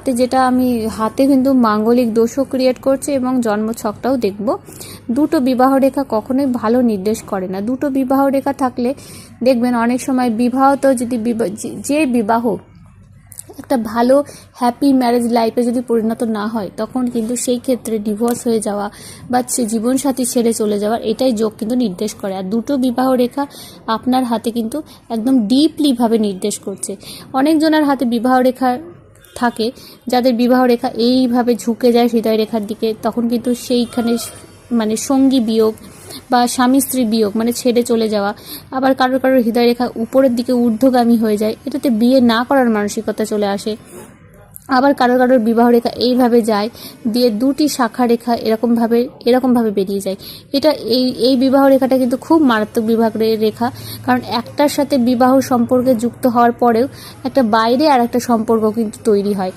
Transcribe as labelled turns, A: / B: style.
A: হাতে যেটা আমি হাতে কিন্তু মাঙ্গলিক দোষও ক্রিয়েট করছে এবং জন্মছকটাও দেখব। দুটো বিবাহ রেখা কখনোই ভালো নির্দেশ করে না। দুটো বিবাহ রেখা থাকলে দেখবেন অনেক সময় বিবাহ তো যদি যে বিবাহ একটা ভালো হ্যাপি ম্যারেজ লাইফে যদি পরিণত না হয়, তখন কিন্তু সেই ক্ষেত্রে ডিভোর্স হয়ে যাওয়া বা জীবনসাথী ছেড়ে চলে যাওয়ার এটাই যোগ কিন্তু নির্দেশ করে। আর দুটো বিবাহ রেখা আপনার হাতে কিন্তু একদম ডিপলিভাবে নির্দেশ করছে। অনেকজনের হাতে বিবাহ রেখা থাকে যাদের বিবাহ রেখা এইভাবে ঝুঁকে যায় হৃদয় রেখার দিকে, তখন কিন্তু সেইখানে মানে সঙ্গী বিয়োগ বা স্বামী স্ত্রী বিয়োগ মানে ছেড়ে চলে যাওয়া। আবার কারোর কারোর হৃদয় রেখা উপরের দিকে ঊর্ধ্বগামী হয়ে যায়, এটাতে বিয়ে না করার মানসিকতা চলে আসে। আবার কারোর কারোর বিবাহ রেখা এইভাবে যায়, দিয়ে দুটি শাখা রেখা এরকমভাবে বেরিয়ে যায়। এটা এই বিবাহ রেখাটা কিন্তু খুব মারাত্মক বিবাহ রেখা, কারণ একটার সাথে বিবাহ সম্পর্কে যুক্ত হওয়ার পরেও একটা বাইরে আর একটা সম্পর্ক কিন্তু তৈরি হয়।